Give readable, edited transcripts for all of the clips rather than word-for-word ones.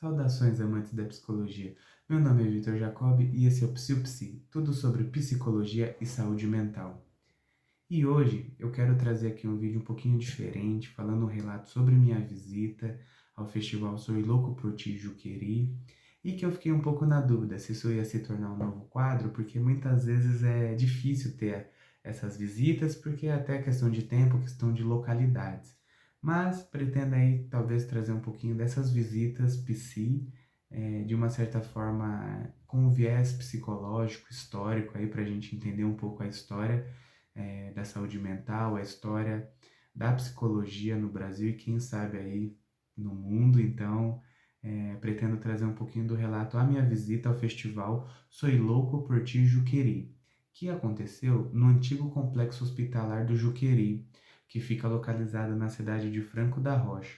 Saudações, amantes da psicologia. Meu nome é Vitor Jacob e esse é o PsiuPsi, tudo sobre psicologia e saúde mental. E hoje eu quero trazer aqui um vídeo um pouquinho diferente, falando um relato sobre minha visita ao festival Sou Louco por Ti Juqueri, e que eu fiquei um pouco na dúvida se isso ia se tornar um novo quadro, porque muitas vezes é difícil ter essas visitas, porque é até questão de tempo, questão de localidades. Mas pretendo aí talvez trazer um pouquinho dessas visitas de uma certa forma com um viés psicológico, histórico aí para a gente entender um pouco a história da saúde mental, a história da psicologia no Brasil e quem sabe aí no mundo. Então, pretendo trazer um pouquinho do relato à minha visita ao festival Sou Louco por Ti Juqueri, que aconteceu no antigo complexo hospitalar do Juqueri, que fica localizado na cidade de Franco da Rocha.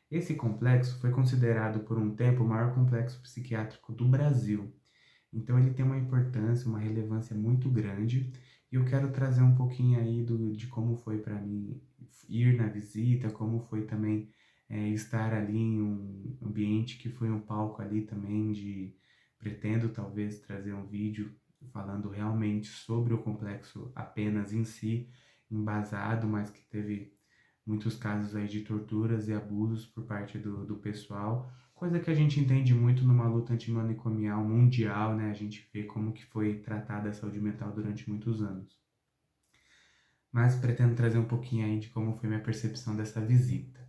Esse complexo foi considerado por um tempo o maior complexo psiquiátrico do Brasil. Então ele tem uma importância, uma relevância muito grande, e eu quero trazer um pouquinho aí de como foi para mim ir na visita, como foi também estar ali em um ambiente que foi um palco ali também de pretendo talvez trazer um vídeo falando realmente sobre o complexo apenas em si, embasado, mas que teve muitos casos aí de torturas e abusos por parte do pessoal, coisa que a gente entende muito numa luta antimanicomial mundial, né? A gente vê como que foi tratada a saúde mental durante muitos anos. Mas pretendo trazer um pouquinho aí de como foi minha percepção dessa visita.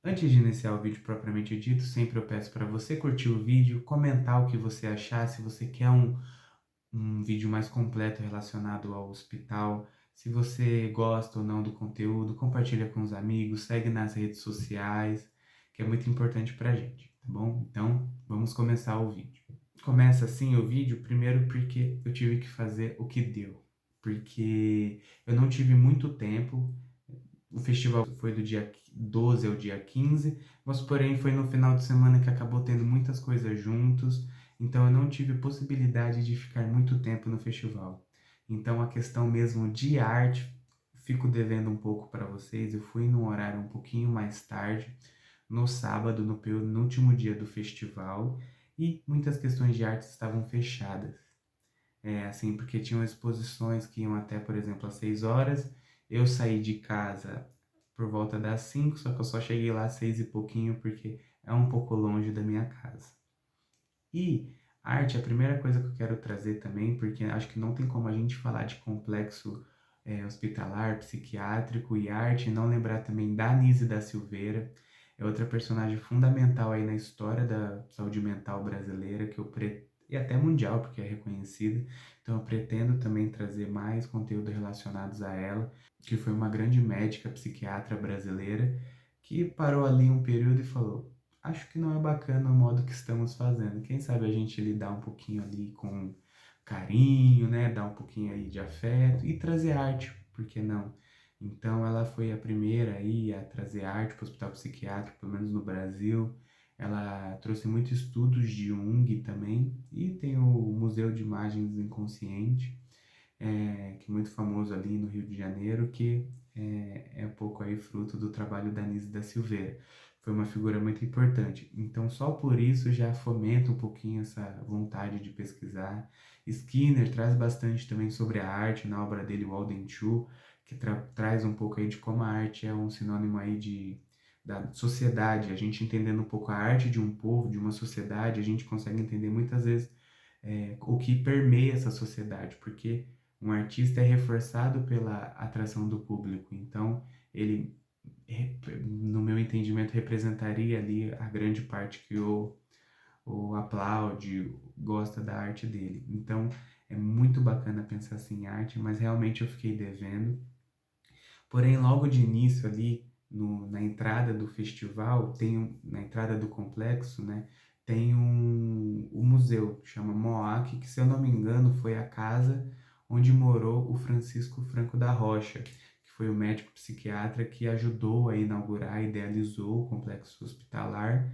Antes de iniciar o vídeo propriamente dito, sempre eu peço para você curtir o vídeo, comentar o que você achar, se você quer um vídeo mais completo relacionado ao hospital. Se você gosta ou não do conteúdo, compartilha com os amigos, segue nas redes sociais, que é muito importante pra gente, tá bom? Então, vamos começar o vídeo. Começa assim o vídeo, primeiro porque eu tive que fazer o que deu, porque eu não tive muito tempo. O festival foi do dia 12 ao dia 15, mas porém foi no final de semana que acabou tendo muitas coisas juntos, então eu não tive possibilidade de ficar muito tempo no festival. Então a questão mesmo de arte, fico devendo um pouco para vocês. Eu fui num horário um pouquinho mais tarde, no sábado, no penúltimo dia do festival, e muitas questões de arte estavam fechadas. Assim, porque tinham exposições que iam até, por exemplo, às 6 horas. Eu saí de casa por volta das 5, só que eu só cheguei lá às 6 e pouquinho, porque é um pouco longe da minha casa. E arte é a primeira coisa que eu quero trazer também, porque acho que não tem como a gente falar de complexo hospitalar, psiquiátrico e arte e não lembrar também da Anísia da Silveira. É outra personagem fundamental aí na história da saúde mental brasileira, e até mundial, porque é reconhecida. Então eu pretendo também trazer mais conteúdo relacionados a ela, que foi uma grande médica psiquiatra brasileira, que parou ali um período e falou: acho que não é bacana o modo que estamos fazendo. Quem sabe a gente lidar um pouquinho ali com carinho, né? Dar um pouquinho aí de afeto e trazer arte, por que não? Então ela foi a primeira aí a trazer arte para o hospital psiquiátrico, pelo menos no Brasil. Ela trouxe muitos estudos de Jung também, e tem o Museu de Imagens Inconsciente, que é muito famoso ali no Rio de Janeiro, que é um pouco aí fruto do trabalho da Anísia da Silveira. Foi uma figura muito importante. Então, só por isso já fomenta um pouquinho essa vontade de pesquisar. Skinner traz bastante também sobre a arte na obra dele, Walden Chu, que traz um pouco aí de como a arte é um sinônimo aí da sociedade. A gente entendendo um pouco a arte de um povo, de uma sociedade, a gente consegue entender muitas vezes o que permeia essa sociedade, porque um artista é reforçado pela atração do público. Então, ele, no meu entendimento, representaria ali a grande parte que o aplaude, gosta da arte dele. Então, é muito bacana pensar assim em arte, mas realmente eu fiquei devendo. Porém, logo de início ali, na entrada do festival, na entrada do complexo, né, tem um museu, chama Moac, que se eu não me engano foi a casa onde morou o Francisco Franco da Rocha, que foi o médico psiquiatra que ajudou a inaugurar, idealizou o complexo hospitalar,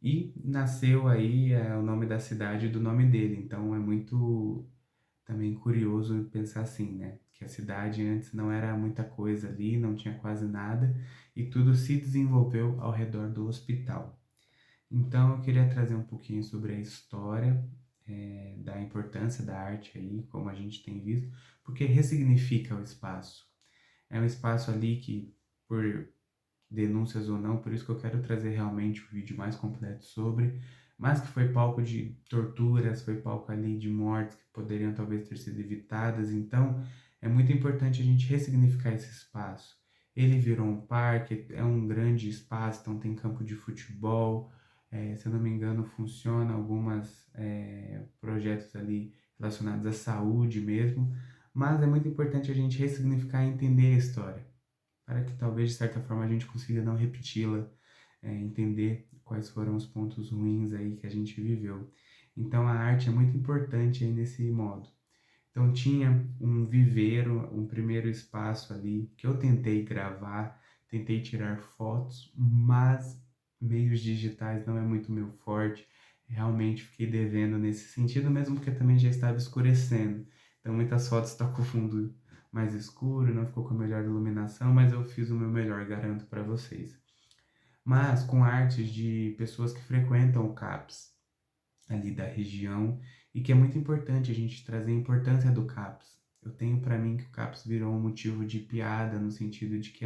e nasceu aí o nome da cidade do nome dele. Então é muito também curioso pensar assim, né? Que a cidade antes não era muita coisa ali, não tinha quase nada, e tudo se desenvolveu ao redor do hospital. Então, eu queria trazer um pouquinho sobre a história, da importância da arte aí, como a gente tem visto, porque ressignifica o espaço. É um espaço ali que, por denúncias ou não, por isso que eu quero trazer realmente o vídeo mais completo sobre, mas que foi palco de torturas, foi palco ali de mortes que poderiam talvez ter sido evitadas, então é muito importante a gente ressignificar esse espaço. Ele virou um parque, é um grande espaço, então tem campo de futebol, se eu não me engano funciona algumas projetos ali relacionados à saúde mesmo, mas é muito importante a gente ressignificar e entender a história para que talvez de certa forma a gente consiga não repeti-la, entender quais foram os pontos ruins aí que a gente viveu. Então a arte é muito importante aí nesse modo. Então tinha um viveiro, um primeiro espaço ali que eu tentei gravar, tentei tirar fotos, mas meios digitais não é muito meu forte. Realmente fiquei devendo nesse sentido, mesmo porque também já estava escurecendo. Então muitas fotos estão com o fundo mais escuro, não ficou com a melhor iluminação, mas eu fiz o meu melhor, garanto para vocês. Mas com artes de pessoas que frequentam o CAPS, ali da região, e que é muito importante a gente trazer a importância do CAPS. Eu tenho para mim que o CAPS virou um motivo de piada, no sentido de que,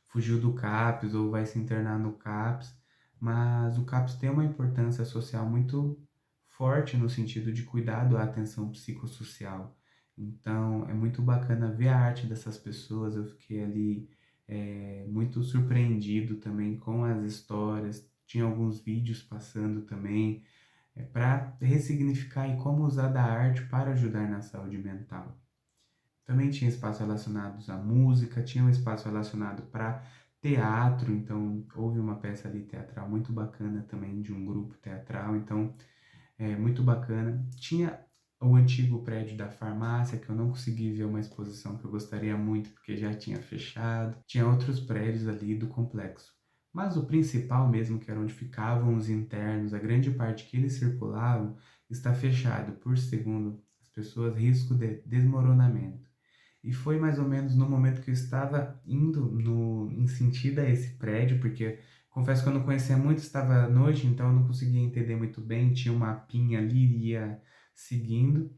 fugiu do CAPS ou vai se internar no CAPS, mas o CAPS tem uma importância social muito forte no sentido de cuidado à atenção psicossocial. Então, é muito bacana ver a arte dessas pessoas. Eu fiquei ali muito surpreendido também com as histórias. Tinha alguns vídeos passando também, para ressignificar e como usar da arte para ajudar na saúde mental. Também tinha espaço relacionados à música, tinha um espaço relacionado para teatro, então houve uma peça ali teatral muito bacana também de um grupo teatral, então é muito bacana. Tinha o antigo prédio da farmácia, que eu não consegui ver uma exposição que eu gostaria muito, porque já tinha fechado. Tinha outros prédios ali do complexo. Mas o principal mesmo, que era onde ficavam os internos, a grande parte que eles circulavam, está fechado por, segundo as pessoas, risco de desmoronamento. E foi mais ou menos no momento que eu estava indo em sentido a esse prédio, porque confesso que eu não conhecia muito, estava à noite, então eu não conseguia entender muito bem. Tinha uma mapinha ali, ia seguindo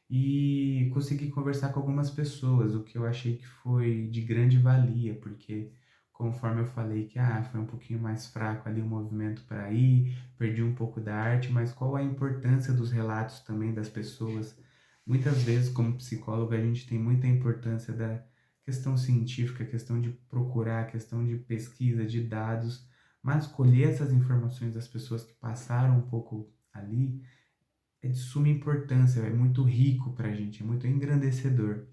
e consegui conversar com algumas pessoas, o que eu achei que foi de grande valia, porque conforme eu falei que foi um pouquinho mais fraco ali o movimento para ir, perdi um pouco da arte, mas qual a importância dos relatos também das pessoas? Muitas vezes, como psicólogo, a gente tem muita importância da questão científica, questão de procurar, questão de pesquisa, de dados, mas colher essas informações das pessoas que passaram um pouco ali é de suma importância, é muito rico pra gente, é muito engrandecedor.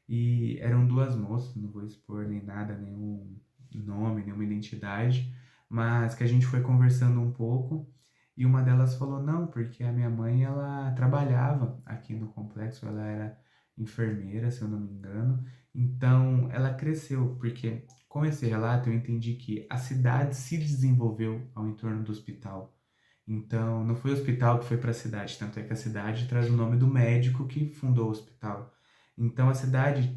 E eram duas moças, não vou expor nem nada, nenhum nome, nenhuma identidade, mas que a gente foi conversando um pouco e uma delas falou: não, porque a minha mãe ela trabalhava aqui no complexo, ela era enfermeira, se eu não me engano, então ela cresceu, porque com esse relato eu entendi que a cidade se desenvolveu ao entorno do hospital. Então, não foi o hospital que foi para a cidade, tanto é que a cidade traz o nome do médico que fundou o hospital. Então, a cidade,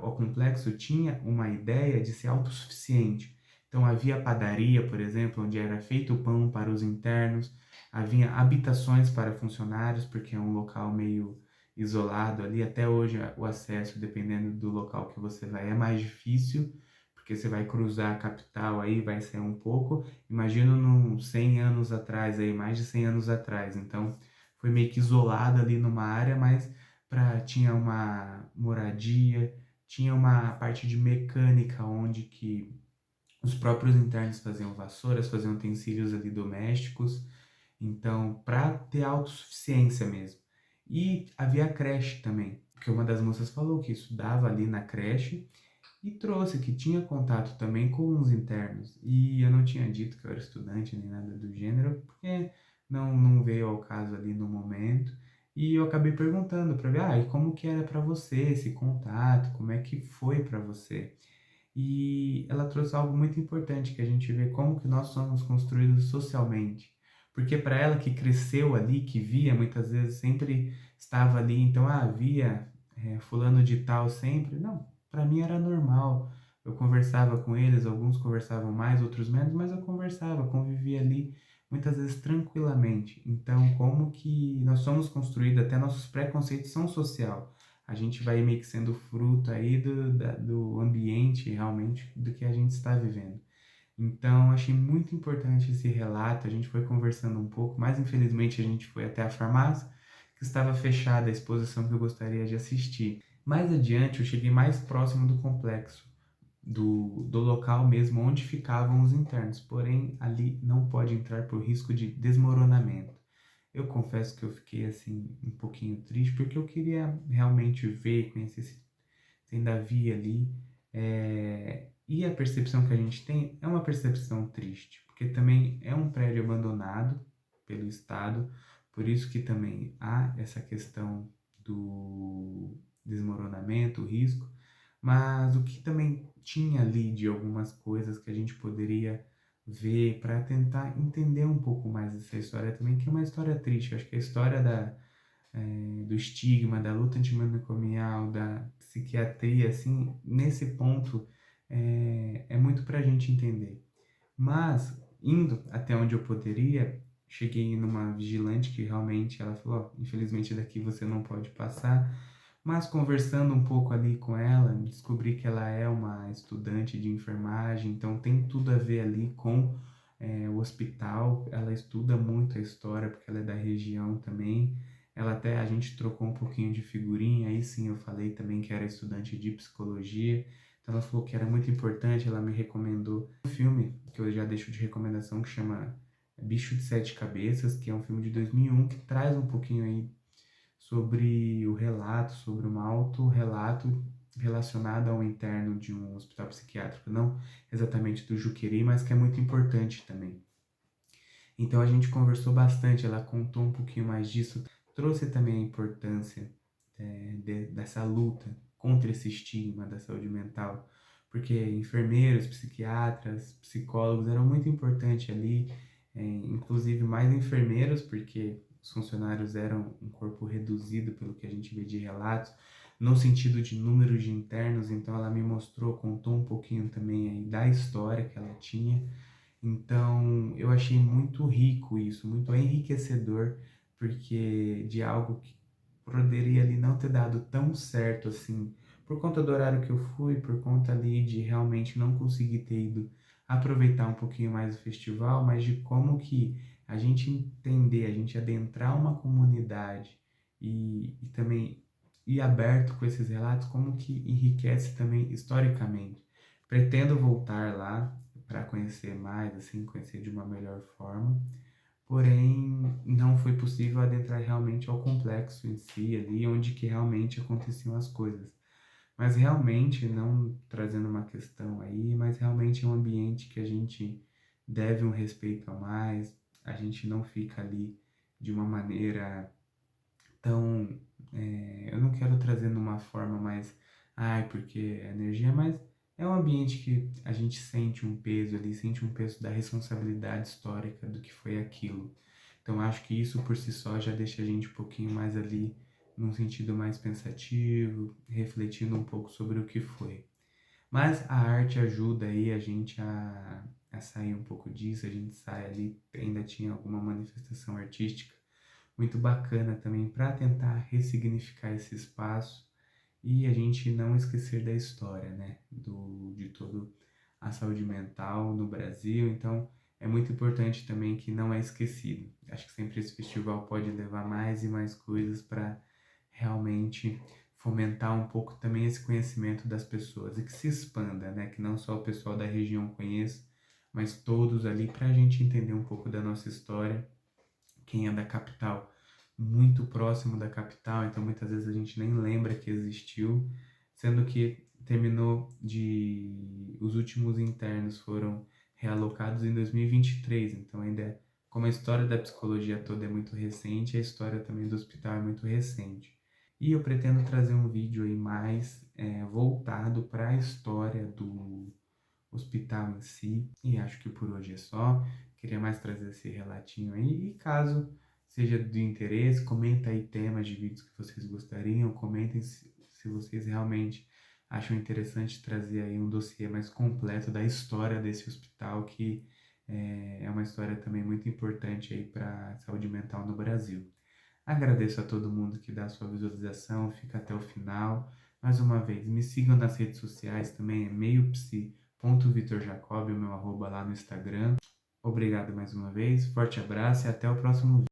o complexo, tinha uma ideia de ser autossuficiente. Então, havia padaria, por exemplo, onde era feito o pão para os internos, havia habitações para funcionários, porque é um local meio isolado ali. Até hoje, o acesso, dependendo do local que você vai, é mais difícil, porque você vai cruzar a capital aí, vai ser um pouco. Imagino num 100 anos atrás, aí, mais de 100 anos atrás. Então, foi meio que isolado ali numa área, mas tinha uma moradia, tinha uma parte de mecânica onde que os próprios internos faziam vassouras, faziam utensílios ali domésticos, então para ter autossuficiência mesmo. E havia creche também, porque uma das moças falou que estudava ali na creche e trouxe que tinha contato também com os internos. E eu não tinha dito que eu era estudante nem nada do gênero, porque não veio ao caso ali no momento. E eu acabei perguntando para ver, e como que era para você esse contato, como é que foi para você? E ela trouxe algo muito importante, que a gente vê como que nós somos construídos socialmente. Porque para ela que cresceu ali, que via, muitas vezes sempre estava ali, então, via fulano de tal sempre. Não, para mim era normal. Eu conversava com eles, alguns conversavam mais, outros menos, mas eu conversava, convivia ali muitas vezes tranquilamente. Então, como que nós somos construídos, até nossos preconceitos são social. A gente vai meio que sendo fruto aí do ambiente, realmente, do que a gente está vivendo. Então, achei muito importante esse relato. A gente foi conversando um pouco, mas infelizmente a gente foi até a farmácia, que estava fechada a exposição que eu gostaria de assistir. Mais adiante, eu cheguei mais próximo do complexo, do local mesmo onde ficavam os internos, porém ali não pode entrar por risco de desmoronamento. Eu confesso que eu fiquei assim um pouquinho triste, porque eu queria realmente ver, conhecer se ainda havia ali. E a percepção que a gente tem é uma percepção triste, porque também é um prédio abandonado pelo Estado, por isso que também há essa questão do desmoronamento, o risco, mas o que também tinha ali de algumas coisas que a gente poderia ver para tentar entender um pouco mais essa história também, que é uma história triste. Eu acho que a história do estigma, da luta antimanicomial, da psiquiatria, assim, nesse ponto é muito para a gente entender. Mas, indo até onde eu poderia, cheguei numa vigilante que realmente ela falou: "Ó, infelizmente daqui você não pode passar." Mas conversando um pouco ali com ela, descobri que ela é uma estudante de enfermagem, então tem tudo a ver ali com o hospital. Ela estuda muito a história porque ela é da região também. Ela até, a gente trocou um pouquinho de figurinha, aí sim eu falei também que era estudante de psicologia. Então ela falou que era muito importante, ela me recomendou um filme que eu já deixo de recomendação que chama Bicho de Sete Cabeças, que é um filme de 2001 que traz um pouquinho aí sobre o relato, sobre um autorrelato relacionado ao interno de um hospital psiquiátrico, não exatamente do Juqueri, mas que é muito importante também. Então a gente conversou bastante, ela contou um pouquinho mais disso, trouxe também a importância dessa luta contra esse estigma da saúde mental, porque enfermeiros, psiquiatras, psicólogos eram muito importantes ali, inclusive mais enfermeiros, porque os funcionários eram um corpo reduzido pelo que a gente vê de relatos, no sentido de número de internos. Então ela me mostrou, contou um pouquinho também aí da história que ela tinha. Então eu achei muito rico isso, muito enriquecedor, porque de algo que poderia ali não ter dado tão certo assim, por conta do horário que eu fui, por conta ali de realmente não conseguir ter ido aproveitar um pouquinho mais o festival, mas de como que a gente entender, a gente adentrar uma comunidade e também ir aberto com esses relatos, como que enriquece também historicamente. Pretendo voltar lá para conhecer mais, assim, conhecer de uma melhor forma. Porém, não foi possível adentrar realmente ao complexo em si, ali onde que realmente aconteciam as coisas. Mas realmente, não trazendo uma questão aí, mas realmente é um ambiente que a gente deve um respeito a mais, a gente não fica ali de uma maneira tão. Eu não quero trazer numa forma mais, ai, porque é energia, mas é um ambiente que a gente sente um peso ali, sente um peso da responsabilidade histórica do que foi aquilo. Então acho que isso por si só já deixa a gente um pouquinho mais ali, num sentido mais pensativo, refletindo um pouco sobre o que foi. Mas a arte ajuda aí a gente a sair um pouco disso, a gente sai ali, ainda tinha alguma manifestação artística muito bacana também para tentar ressignificar esse espaço e a gente não esquecer da história, né, de todo a saúde mental no Brasil. Então é muito importante também que não é esquecido. Acho que sempre esse festival pode levar mais e mais coisas para realmente fomentar um pouco também esse conhecimento das pessoas e que se expanda, né, que não só o pessoal da região conheça, mas todos ali, para a gente entender um pouco da nossa história. Quem é da capital, muito próximo da capital, então muitas vezes a gente nem lembra que existiu, sendo que terminou de. Os últimos internos foram realocados em 2023, então ainda como a história da psicologia toda é muito recente, a história também do hospital é muito recente. E eu pretendo trazer um vídeo aí mais voltado para a história do hospital em si. E acho que por hoje é só. Queria mais trazer esse relatinho aí. E caso seja do interesse, comenta aí temas de vídeos que vocês gostariam. Comentem se vocês realmente acham interessante trazer aí um dossiê mais completo da história desse hospital que É uma história também muito importante aí para a saúde mental no Brasil. Agradeço a todo mundo que dá sua visualização, fica até o final. Mais uma vez, me sigam nas redes sociais também, é meiopsi.vitorjacob, o meu arroba lá no Instagram. Obrigado mais uma vez, forte abraço e até o próximo vídeo.